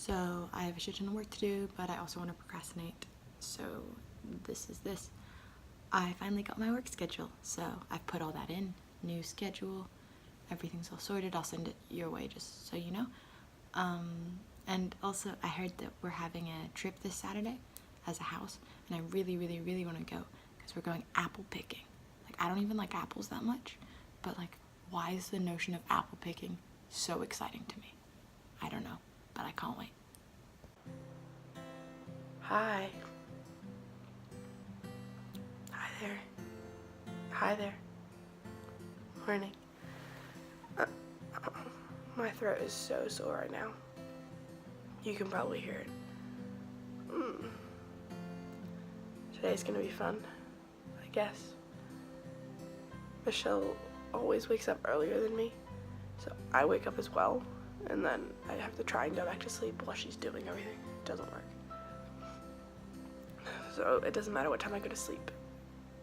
So I have a shit ton of work to do, but I also want to procrastinate. So this is this. I finally got my work schedule, so I've put all that in. New schedule, everything's all sorted. I'll send it your way just so you know. And also I heard that we're having a trip this Saturday as a house, and I really want to go because we're going apple picking. Like, I don't even like apples that much, but like, why is the notion of apple picking so exciting to me? I don't know, but I can't wait. Hi. Hi there. Hi there. Morning. My throat is so sore right now. You can probably hear it. Today's gonna be fun, I guess. Michelle always wakes up earlier than me, so I wake up as well, and then I have to try and go back to sleep while she's doing everything. It doesn't work. So it doesn't matter what time I go to sleep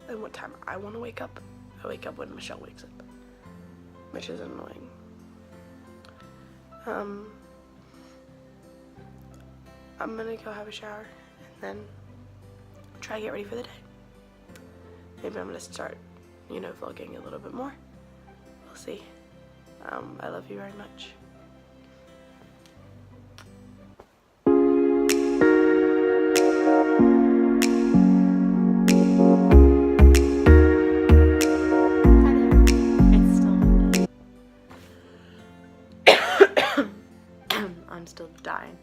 and what time I want to wake up. I wake up when Michelle wakes up, which is annoying. I'm gonna go have a shower and then try to get ready for the day. Maybe I'm gonna start, vlogging a little bit more. We'll see. I love you very much. I'm still dying.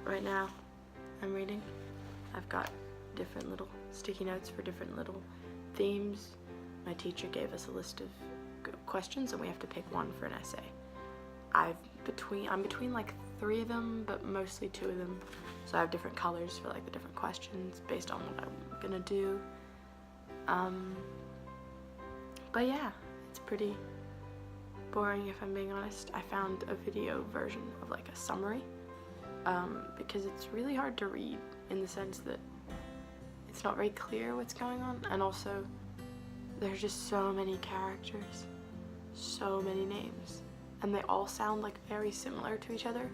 Right now, I'm reading. I've got different little sticky notes for different little themes. My teacher gave us a list of questions and we have to pick one for an essay. I'm between like 3 of them, but mostly 2 of them. So I have different colors for like the different questions based on what I'm gonna do. But yeah, it's pretty boring if I'm being honest. I found a video version of like a summary because it's really hard to read in the sense that it's not very clear what's going on, and also there's just so many characters, so many names, and they all sound like very similar to each other,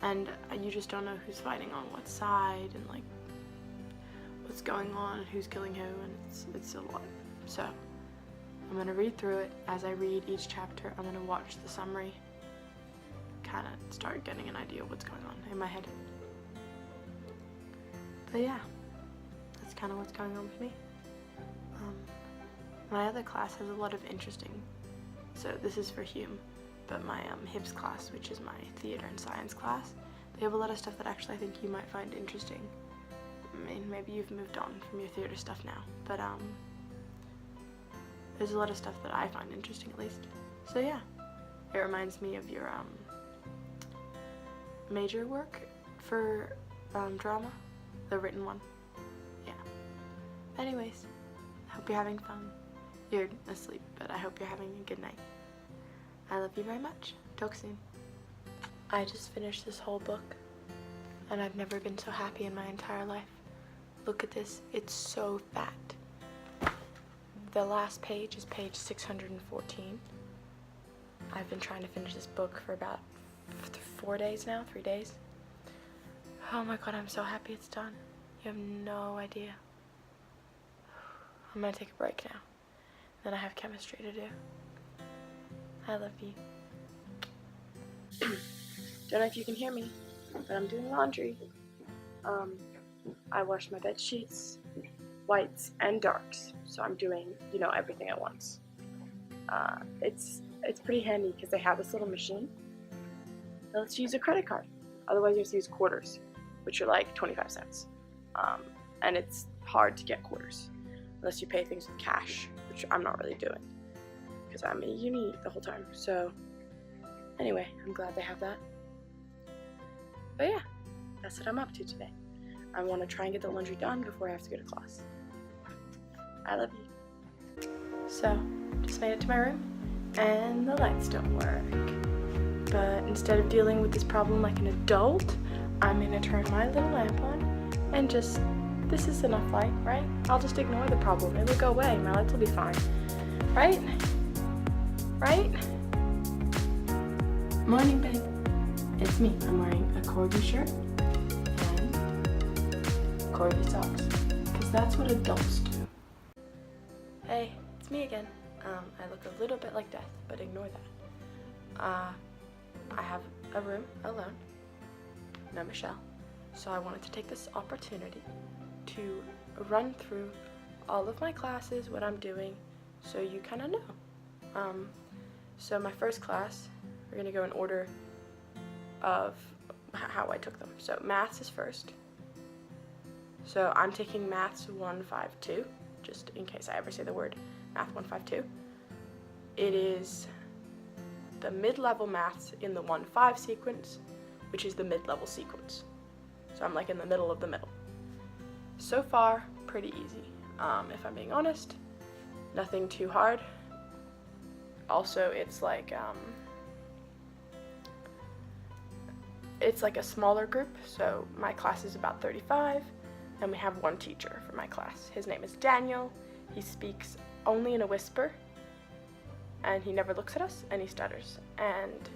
and you just don't know who's fighting on what side and like what's going on and who's killing who, and it's a lot. So I'm gonna read through it. As I read each chapter, I'm gonna watch the summary, kind of start getting an idea of what's going on in my head. But yeah, that's kind of what's going on for me. My other class has a lot of interesting, so this is for Hume, but my HIPS class, which is my theater and science class, they have a lot of stuff that actually I think you might find interesting. I mean, maybe you've moved on from your theater stuff now, but there's a lot of stuff that I find interesting, at least. So yeah, it reminds me of your major work for drama, the written one. Yeah. Anyways, hope you're having fun. You're asleep, but I hope you're having a good night. I love you very much. Talk soon. I just finished this whole book, and I've never been so happy in my entire life. Look at this. It's so fat. The last page is page 614. I've been trying to finish this book for about 4 days now, 3 days. Oh my god, I'm so happy it's done. You have no idea. I'm gonna take a break now. Then I have chemistry to do. I love you. Don't know if you can hear me, but I'm doing laundry. I washed my bed sheets, whites and darks, so I'm doing, everything at once. It's pretty handy because they have this little machine that lets you use a credit card. Otherwise you have to use quarters, which are like 25 cents. And it's hard to get quarters unless you pay things with cash, which I'm not really doing because I'm in uni the whole time. So anyway, I'm glad they have that. But yeah, that's what I'm up to today. I want to try and get the laundry done before I have to go to class. I love you. So, just made it to my room, and the lights don't work. But instead of dealing with this problem like an adult, I'm gonna turn my little lamp on, and this is enough light, right? I'll just ignore the problem. It'll go away. My lights will be fine. Right? Right? Morning, babe. it's me. I'm wearing a corgi shirt and corgi socks, because that's what adults do. Hey, it's me again. I look a little bit like death, but ignore that. I have a room alone, no Michelle, so I wanted to take this opportunity to run through all of my classes, what I'm doing, so you kind of know. So my first class, we're going to go in order of how I took them. So maths is first. So I'm taking maths 152, just in case I ever say the word math 152. It is the mid-level maths in the 1-5 sequence, which is the mid-level sequence. So I'm like in the middle of the middle. So far, pretty easy. If I'm being honest, nothing too hard. Also, it's like a smaller group, so my class is about 35, and we have one teacher for my class. His name is Daniel. He speaks only in a whisper, and he never looks at us, and he stutters. And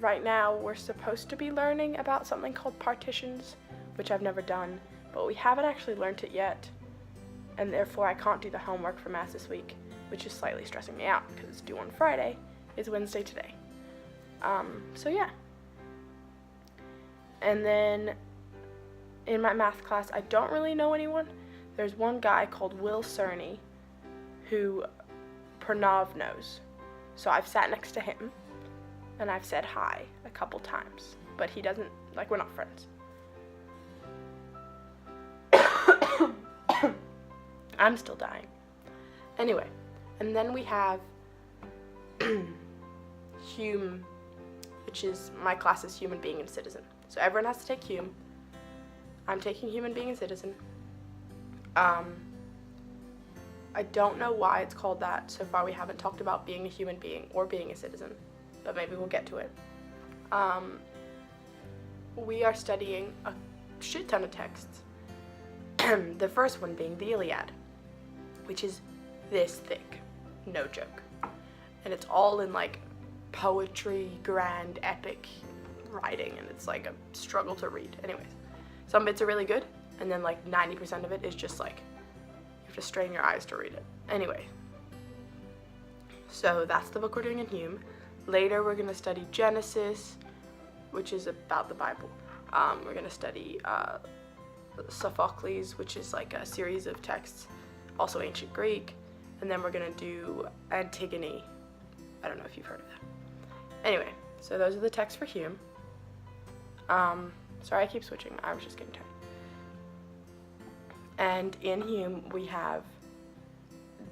right now, we're supposed to be learning about something called partitions, which I've never done, but we haven't actually learned it yet, and therefore I can't do the homework for maths this week, which is slightly stressing me out, because it's due on Friday. It's Wednesday today. So yeah. And then in my math class, I don't really know anyone. There's one guy called Will Cerny who Pranav knows. So I've sat next to him and I've said hi a couple times, but he doesn't, like, we're not friends. I'm still dying. Anyway, and then we have Hume, which is, my class is Human Being and Citizen. So everyone has to take Hume. I'm taking Human Being and Citizen. I don't know why it's called that. So far we haven't talked about being a human being or being a citizen, but maybe we'll get to it. We are studying a shit ton of texts. The first one being the Iliad, which is this thick, no joke. And it's all in like poetry, grand, epic writing, and it's like a struggle to read. Anyways, some bits are really good, and then like 90% of it is just like, you have to strain your eyes to read it. Anyway, so that's the book we're doing in Hume. Later we're going to study Genesis, which is about the Bible. We're going to study Sophocles, which is like a series of texts, also ancient Greek, and then we're going to do Antigone. I don't know if you've heard of that. Anyway, so those are the texts for Hume. Sorry, I keep switching. I was just getting tired. And in Hume, we have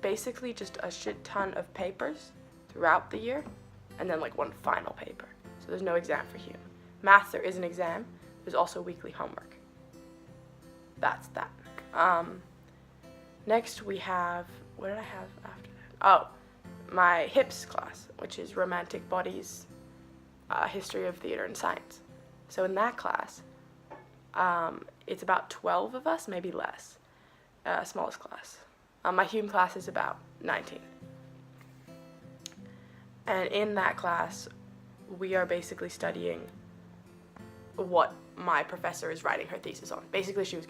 basically just a shit ton of papers throughout the year, and then like one final paper. So there's no exam for Hume. Math, there is an exam. There's also weekly homework. That's that. Next we have, what did I have after that? Oh, my HIPS class, which is Romantic Bodies, History of Theater and Science. So in that class, it's about 12 of us, maybe less, smallest class. My Hume class is about 19. And in that class, we are basically studying what my professor is writing her thesis on. Basically, she's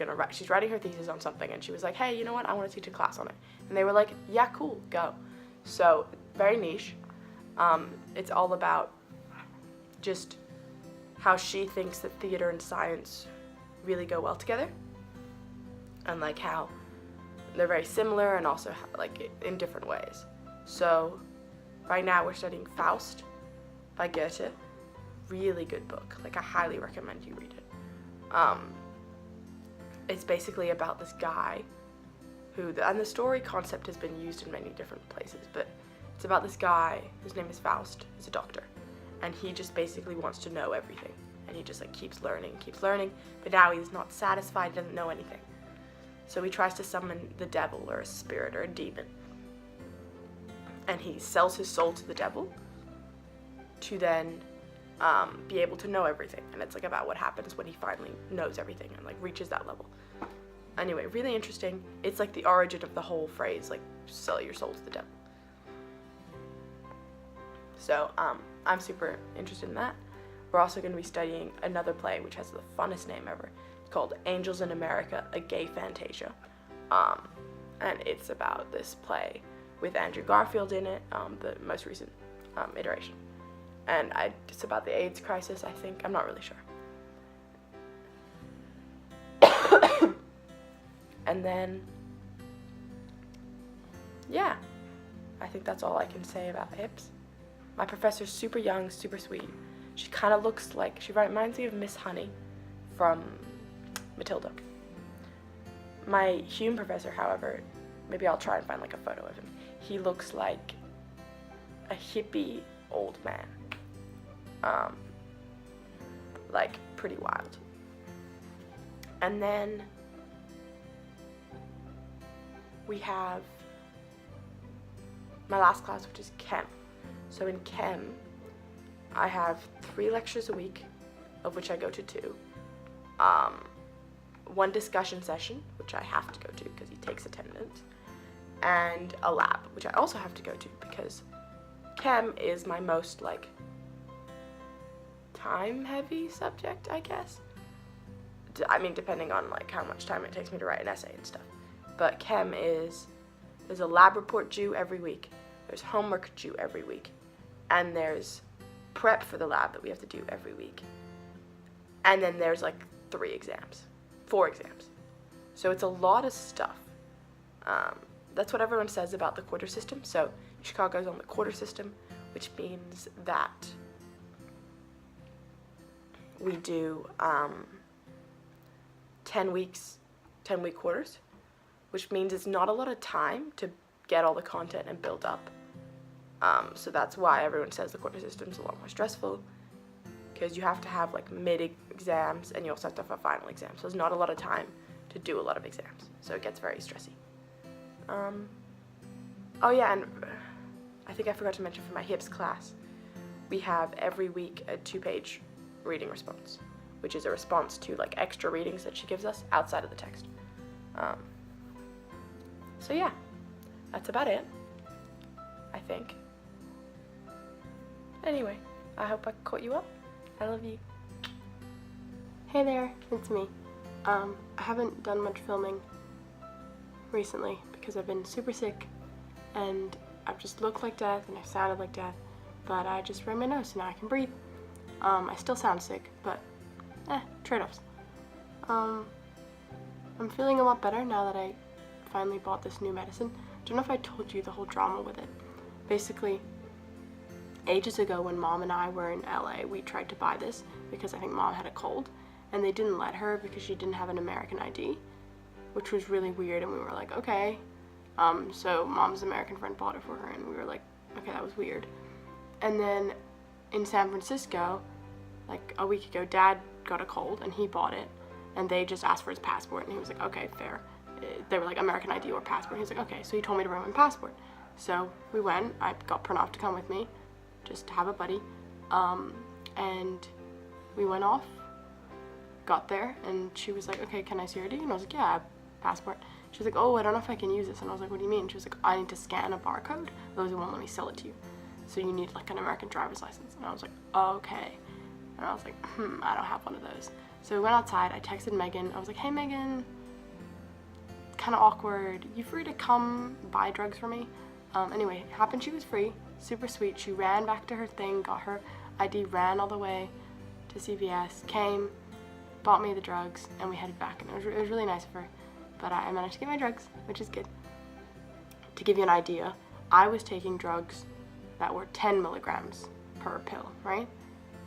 writing her thesis on something, and she was like, hey, you know what, I want to teach a class on it. And they were like, yeah, cool, go. So, very niche. It's all about just how she thinks that theater and science really go well together, and like how they're very similar and also like in different ways. So right now we're studying Faust by Goethe. Really good book. Like, I highly recommend you read it. It's basically about this guy who, and the story concept has been used in many different places, but it's about this guy whose name is Faust. He's a doctor, and he just basically wants to know everything, and he just like keeps learning, but now he's not satisfied, doesn't know anything. So he tries to summon the devil or a spirit or a demon, and he sells his soul to the devil to then be able to know everything. And it's like about what happens when he finally knows everything and like reaches that level. Anyway, really interesting. It's like the origin of the whole phrase, like, sell your soul to the devil. So I'm super interested in that. we're also going to be studying another play which has the funnest name ever. It's called Angels in America, a Gay Fantasia. And it's about this play with Andrew Garfield in it, the most recent iteration. And it's about the AIDS crisis, I think. I'm not really sure. And then, yeah, I think that's all I can say about hips. My professor's super young, super sweet. She kind of looks like, she reminds me of Miss Honey from Matilda. My Hume professor, however, maybe I'll try and find like a photo of him. He looks like a hippie old man. Like pretty wild. And then we have my last class, which is chem. So in chem, I have 3 lectures a week, of which I go to 2. 1 discussion session, which I have to go to because he takes attendance, and a lab, which I also have to go to because chem is my most like time-heavy subject, I guess. I mean, depending on like how much time it takes me to write an essay and stuff. But chem is, there's a lab report due every week, there's homework due every week, and there's prep for the lab that we have to do every week. And then there's like 4 exams. So it's a lot of stuff. That's what everyone says about the quarter system. So Chicago's on the quarter system, which means that we do 10-week quarters, which means it's not a lot of time to get all the content and build up. So that's why everyone says the quarter system's a lot more stressful, because you have to have like mid-exams and you also have to have a final exam. So there's not a lot of time to do a lot of exams. So it gets very stressy. Oh yeah, and I think I forgot to mention for my HIPS class, we have every week a 2-page reading response, which is a response to like extra readings that she gives us outside of the text. So yeah, that's about it, I think. Anyway, I hope I caught you up. I love you. Hey there, it's me. I haven't done much filming recently because I've been super sick and I've just looked like death and I've sounded like death, but I just ran my nose so now I can breathe. I still sound sick, but trade-offs. I'm feeling a lot better now that I finally bought this new medicine. I don't know if I told you the whole drama with it. Basically, ages ago when Mom and I were in LA, we tried to buy this because I think Mom had a cold, and they didn't let her because she didn't have an American ID, which was really weird, and we were like, okay. So Mom's American friend bought it for her, and we were like, okay, that was weird. And then in San Francisco, like a week ago, Dad got a cold, and he bought it, and they just asked for his passport, and he was like, okay, fair. They were like, American ID or passport. He was like, okay, so he told me to bring my passport. So we went, I got Pranav to come with me, just to have a buddy, and we went off, got there, and she was like, okay, can I see your ID? And I was like, yeah, I have a passport. She was like, oh, I don't know if I can use this. And I was like, what do you mean? She was like, I need to scan a barcode, otherwise it won't let me sell it to you. So you need like an American driver's license. And I was like, okay. And I was like, I don't have one of those. So we went outside, I texted Megan, I was like, hey Megan, kind of awkward, you free to come buy drugs for me? Anyway, it happened she was free, super sweet. She ran back to her thing, got her ID, ran all the way to CVS, came, bought me the drugs, and we headed back. And it was really nice of her. But I managed to get my drugs, which is good. To give you an idea, I was taking drugs that were 10 milligrams per pill, right?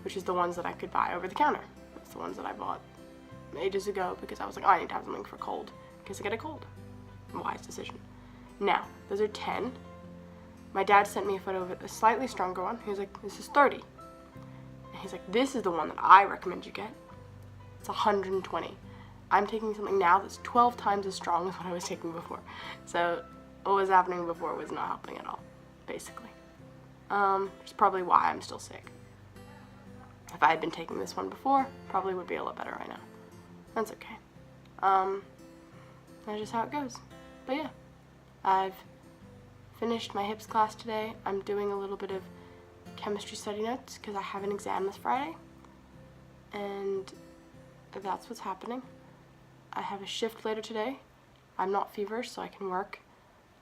Which is the ones that I could buy over the counter. That's the ones that I bought ages ago because I was like, oh, I need to have something for cold, in case I get a cold. Wise decision. Now, those are 10. My dad sent me a photo of a slightly stronger one. He was like, this is 30. And he's like, this is the one that I recommend you get. It's 120. I'm taking something now that's 12 times as strong as what I was taking before. So what was happening before was not helping at all, basically. Which is probably why I'm still sick. If I had been taking this one before, probably would be a lot better right now. That's okay. That's just how it goes. But yeah, I've finished my HIPS class today. I'm doing a little bit of chemistry study notes because I have an exam this Friday. and that's what's happening. I have a shift later today. I'm not feverish, so I can work.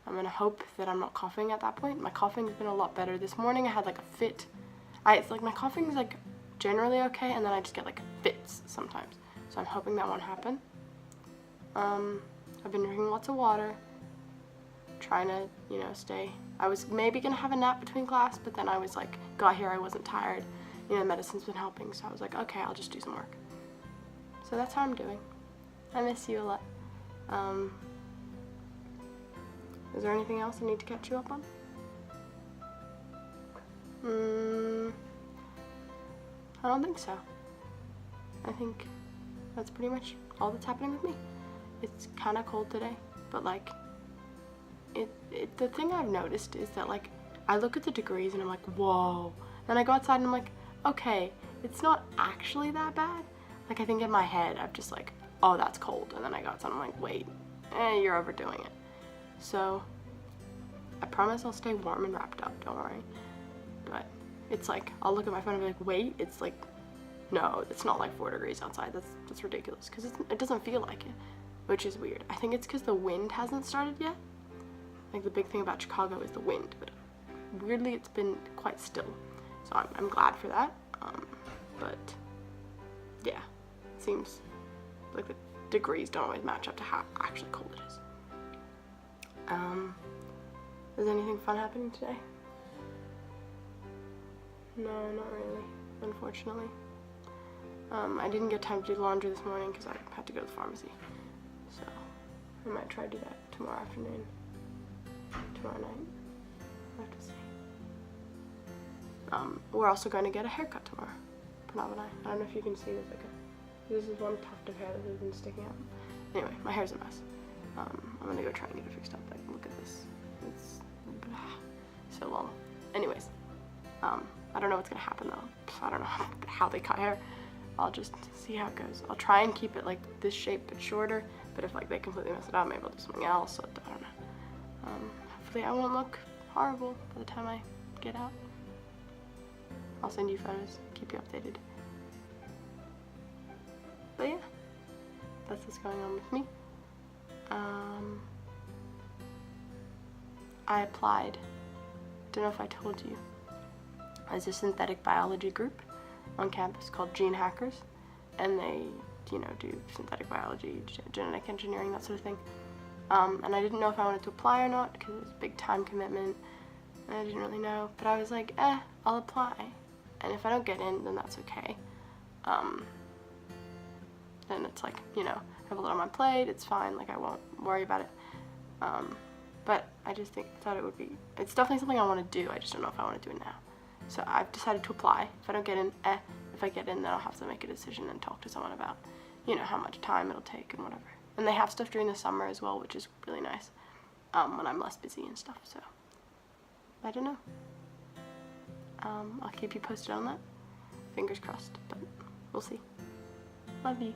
I'm gonna hope that I'm not coughing at that point. My coughing's been a lot better. This morning I had like a fit. It's like my coughing's like generally okay, and then I just get like fits sometimes. So I'm hoping that won't happen. I've been drinking lots of water, trying to, stay. I was maybe gonna have a nap between class, but then I was like, got here, I wasn't tired. Medicine's been helping, so I was like, okay, I'll just do some work. So that's how I'm doing. I miss you a lot. Is there anything else I need to catch you up on? I don't think so. I think that's pretty much all that's happening with me. It's kind of cold today, but like, the thing I've noticed is that like, I look at the degrees and I'm like, whoa. Then I go outside and I'm like, okay, it's not actually that bad. Like, I think in my head, I'm just like, oh, that's cold. And then I go outside and I'm like, wait, you're overdoing it. So, I promise I'll stay warm and wrapped up, don't worry. But it's like, I'll look at my phone and be like, wait, it's like, no, it's not like 4 degrees outside. That's ridiculous, because it doesn't feel like it, which is weird. I think it's because the wind hasn't started yet. Like, the big thing about Chicago is the wind, but weirdly it's been quite still. So I'm glad for that. But yeah, it seems like the degrees don't always match up to how actually cold it is. Is anything fun happening today? No, not really, unfortunately. I didn't get time to do laundry this morning because I had to go to the pharmacy. So I might try to do that tomorrow afternoon. Tomorrow night. I'll have to see. We're also going to get a haircut tomorrow. Pranav and I. I don't know if you can see this is one tuft of hair that has been sticking out. Anyway, my hair's a mess. I'm gonna go try and get it fixed up. Like, look at this. It's so long. Anyways, I don't know what's gonna happen though. I don't know how they cut hair. I'll just see how it goes. I'll try and keep it like this shape but shorter, but if like they completely mess it up, maybe I'll do something else. So I don't know. Hopefully I won't look horrible by the time I get out. I'll send you photos, keep you updated. But yeah, that's what's going on with me. I applied, don't know if I told you, as a synthetic biology group on campus called Gene Hackers, and they, do synthetic biology, genetic engineering, that sort of thing. And I didn't know if I wanted to apply or not because it was a big time commitment, and I didn't really know, but I was like, I'll apply, and if I don't get in, then that's okay. Then it's like, I have a lot on my plate, it's fine, like I won't worry about it. But I just thought it would be, it's definitely something I want to do, I just don't know if I want to do it now. So I've decided to apply. If I don't get in, if I get in, then I'll have to make a decision and talk to someone about, how much time it'll take and whatever. And they have stuff during the summer as well, which is really nice, when I'm less busy and stuff, so I don't know. I'll keep you posted on that. Fingers crossed, but we'll see. Love you.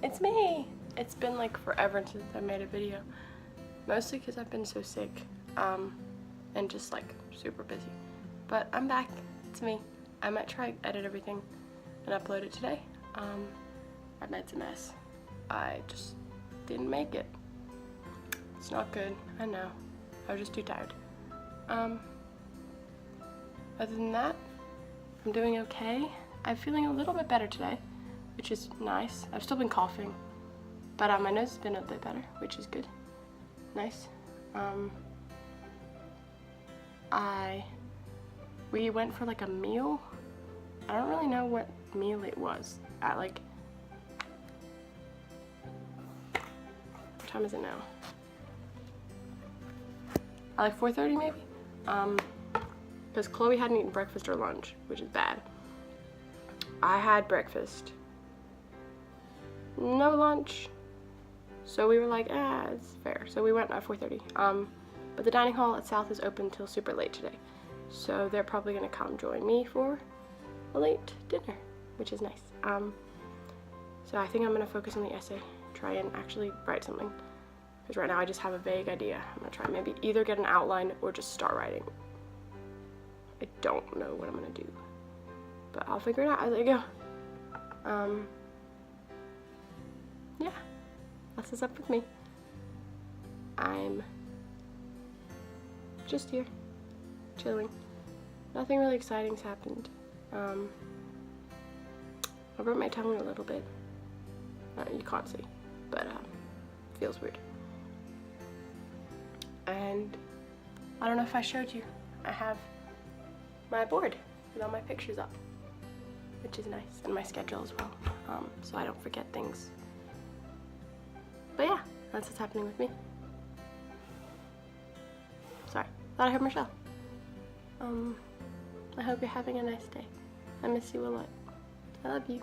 It's me! It's been like forever since I made a video. Mostly because I've been so sick, and just like super busy. But I'm back. It's me. I might try edit everything and upload it today. My bed's a mess. I just didn't make it. It's not good. I know. I was just too tired. Other than that, I'm doing okay. I'm feeling a little bit better today, which is nice. I've still been coughing, but my nose has been a bit better, which is good. Nice. We went for like a meal. I don't really know what meal it was. At like, what time is it now? At like 4:30 maybe? Because Chloe hadn't eaten breakfast or lunch, which is bad. I had breakfast. No lunch. So we were like, it's fair. So we went at 4:30. But the dining hall at South is open till super late today. So they're probably gonna come join me for a late dinner, which is nice. So I think I'm gonna focus on the essay, try and actually write something. Because right now I just have a vague idea. I'm gonna try maybe either get an outline or just start writing. I don't know what I'm gonna do. but I'll figure it out as I go. Yeah, that's what's up with me. I'm just here, chilling. Nothing really exciting's happened. I broke my tongue a little bit. You can't see, but feels weird. And I don't know if I showed you, I have my board with all my pictures up, which is nice, and my schedule as well, so I don't forget things. But yeah, that's what's happening with me. Sorry, thought I heard Michelle. I hope you're having a nice day. I miss you a lot. I love you.